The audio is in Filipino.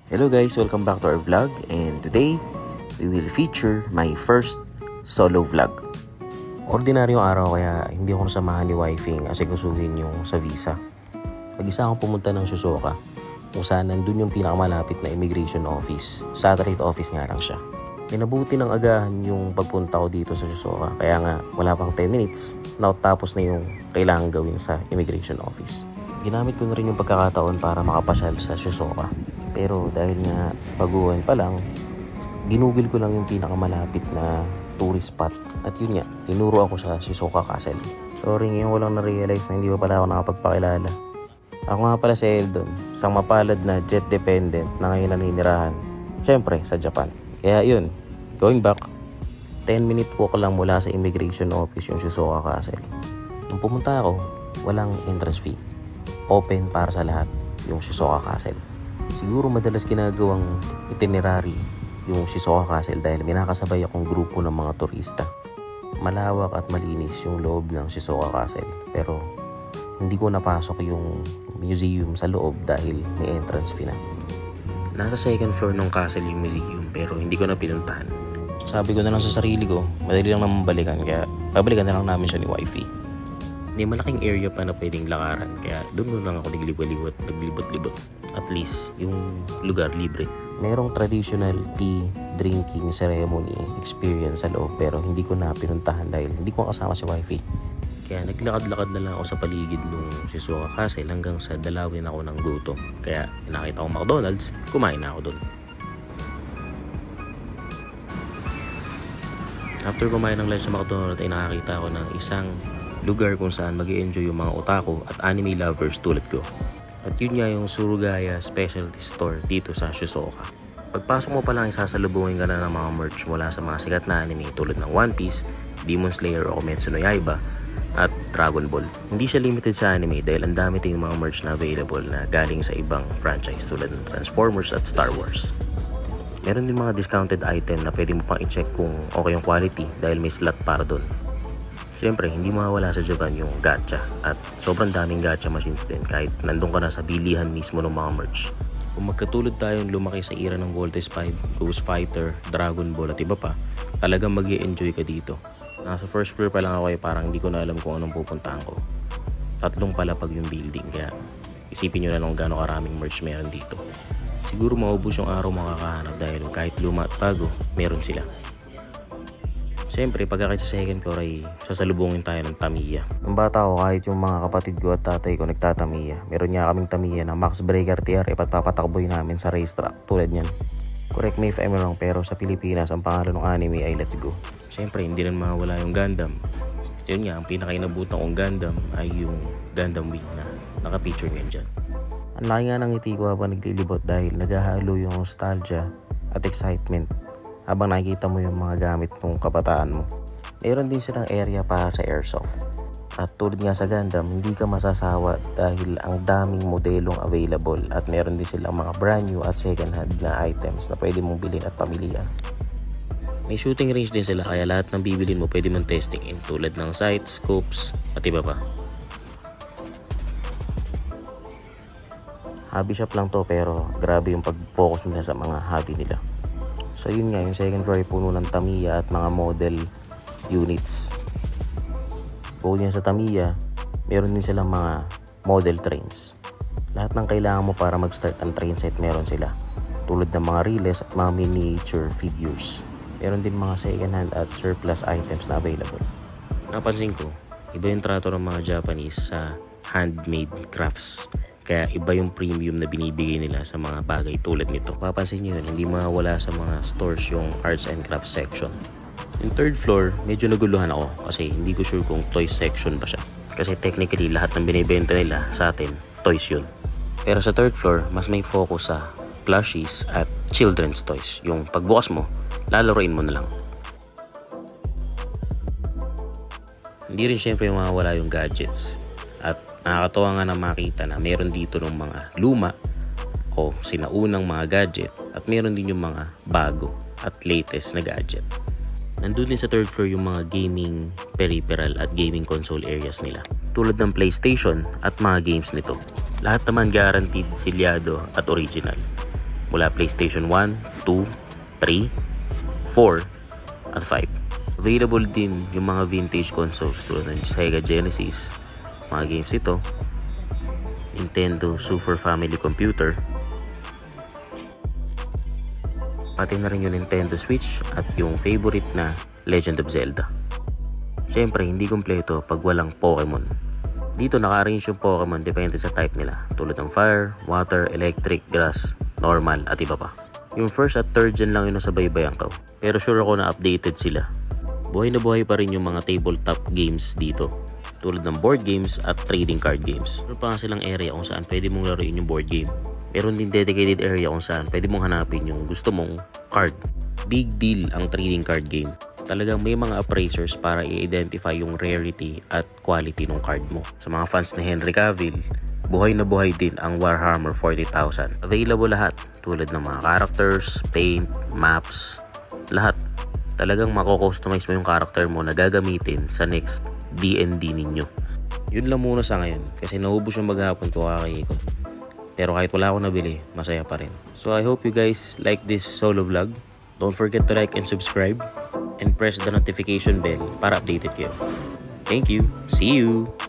Hello guys, welcome back to our vlog, and today we will feature my first solo vlog. Ordinaryong araw kaya hindi ako nasamahan ni wifey kasi gustuhin yung sa visa. Mag-isa akong pumunta ng Shizuoka kung saan nandun yung pinakamalapit na immigration office. Satellite office nga lang siya. Minabuti ng agahan yung pagpunta ko dito sa Shizuoka kaya nga wala pang 10 minutes tapos na yung kailangan gawin sa immigration office. Ginamit ko na rin yung pagkakataon para makapasyal sa Shizuoka. Pero dahil nga baguhan pa lang, ginugol ko lang yung pinakamalapit na tourist spot. At yun nga, tinuro ako sa Shizuoka Castle. Sorry, ngayon ko lang na-realize na hindi pa pala ako nakapagpakilala. Ako nga pala si Eldon, isang mapalad na jet dependent na ngayon naninirahan. Siyempre, sa Japan. Kaya yun, going back, 10-minute walk lang mula sa immigration office yung Shizuoka Castle. Nung pumunta ako, walang entrance fee. Open para sa lahat yung Shizuoka Castle. Siguro madalas ginagawang itinerary yung Shizuoka Castle dahil minakasabay akong grupo ng mga turista. Malawak at malinis yung loob ng Shizuoka Castle, pero hindi ko napasok yung museum sa loob dahil may entrance fee na. Nasa second floor ng castle yung museum pero hindi ko na pinuntahan. Sabi ko na lang sa sarili ko, madali lang naman balikan kaya babalikan na lang namin siya ni wifey. May malaking area pa na pwedeng lakaran kaya doon lang ako naglibot-libot. At least yung lugar libre. Merong traditional tea drinking ceremony experience sa loob pero hindi ko na pinuntahan dahil hindi ko kasama si wifey. Kaya naglakad-lakad na lang ako sa paligid ng Shizuoka Castle hanggang sa dalawin ako ng gutom. Kaya nakita ko McDonald's, kumain na ako doon. After kumain ng lunch sa McDonald's ay nakakita ako ng isang lugar kung saan mag-i-enjoy yung mga otaku at anime lovers tulad ko. At yun nga yung Surugaya Specialty Store dito sa Shizuoka. Pagpasok mo pa lang isasalubungin ka na ng mga merch mula sa mga sikat na anime tulad ng One Piece, Demon Slayer o Kimetsu no Yaiba at Dragon Ball. Hindi siya limited sa anime dahil ang dami ting mga merch na available na galing sa ibang franchise tulad ng Transformers at Star Wars. Meron din mga discounted item na pwede mo pang i-check kung okay yung quality dahil may slot para doon. Siyempre, hindi mawawala sa Japan yung gacha at sobrang daming gacha machines din kahit nandun ka na sa bilihan mismo ng mga merch. Kung magkatulad tayong lumaki sa era ng Voltes 5, Ghost Fighter, Dragon Ball at iba pa, talagang mag-i-enjoy ka dito. Nasa first floor pa lang ako parang hindi ko na alam kung anong pupuntahan ko. 3 palapag yung building kaya isipin nyo na lang gaano karaming merch meron dito. Siguro maubos yung araw makakahanap dahil kahit luma at bago, meron sila. Siyempre, pagkakit sa second floor ay sasalubungin tayo ng Tamiya. Nung bata ako, kahit yung mga kapatid ko at tatay ko nagtatamiya. Meron niya kaming Tamiya na Max Breaker TR at papatakboy namin sa racetrack tulad niyan. Correct me if I'm wrong, pero sa Pilipinas ang pangalan ng anime ay Let's Go. Siyempre, hindi rin mawala yung Gundam. Yun nga, ang pinakainabutan kong Gundam ay yung Gundam Wing na nakapicture ngayon dyan. Ang laki nga ng ngiti ko habang naglilibot dahil naghahalo yung nostalgia at excitement habang nakikita mo yung mga gamit ng kabataan mo. Mayroon din silang area para sa airsoft. At tulad nga sa Gundam, hindi ka masasawa dahil ang daming modelong available at meron din silang mga brand new at second hand na items na pwede mong bilhin at pamilihan. May shooting range din sila kaya lahat ng bibilin mo pwede mong testing in tulad ng sights, scopes at iba pa. Hobby shop lang to pero grabe yung pag-focus nila sa mga hobby nila. So yun nga, yung second floor ay puno ng Tamiya at mga model units. Bukod yan sa Tamiya, meron din silang mga model trains. Lahat ng kailangan mo para mag-start ang train set meron sila. Tulad ng mga relays at mga miniature figures. Meron din mga second hand at surplus items na available. Napansin ko, iba yung trato ng mga Japanese sa handmade crafts. Kaya iba yung premium na binibigay nila sa mga bagay tulad nito. Papansin nyo yun, hindi mawala sa mga stores yung arts and crafts section. Yung third floor, medyo naguluhan ako kasi hindi ko sure kung toys section ba siya. Kasi technically, lahat ng binibenta nila sa atin, toys yun. Pero sa third floor, mas may focus sa plushies at children's toys. Yung pagbukas mo, lalaroin mo na lang. Hindi rin syempre mawawala yung gadgets. At nakakatawa nga na makita na meron dito ng mga luma o sinaunang mga gadget at meron din yung mga bago at latest na gadget. Nandun din sa third floor yung mga gaming peripheral at gaming console areas nila. Tulad ng PlayStation at mga games nito. Lahat naman guaranteed, silyado at original. mula PlayStation 1, 2, 3, 4, at 5. Available din yung mga vintage consoles tulad ng Sega Genesis, mga games ito, Nintendo Super Family Computer, pati na rin yung Nintendo Switch at yung favorite na Legend of Zelda. Siyempre, hindi kompleto pag walang Pokemon. Dito naka-arrange yung Pokemon depende sa type nila, tulad ng Fire, Water, Electric, Grass, Normal, at iba pa. Yung first at third gen lang yung nasa baybayan ko, pero sure ako na updated sila. Buhay na buhay pa rin yung mga tabletop games dito, tulad ng board games at trading card games. Meron pa nga silang area kung saan pwede mong laruin yung board game. Meron din dedicated area kung saan pwede mong hanapin yung gusto mong card. Big deal ang trading card game. Talagang may mga appraisers para i-identify yung rarity at quality ng card mo. Sa mga fans na Henry Cavill, buhay na buhay din ang Warhammer 40,000. Available lahat tulad ng mga characters, paint, maps, lahat. Talagang mako-customize mo yung character mo na gagamitin sa next D&D ninyo. Yun lang muna sa ngayon kasi naubos yung maghapon ko kakaikot. Pero kahit wala akong nabili, masaya pa rin. So I hope you guys like this solo vlog. Don't forget to like and subscribe and press the notification bell para updated kayo. Thank you. See you!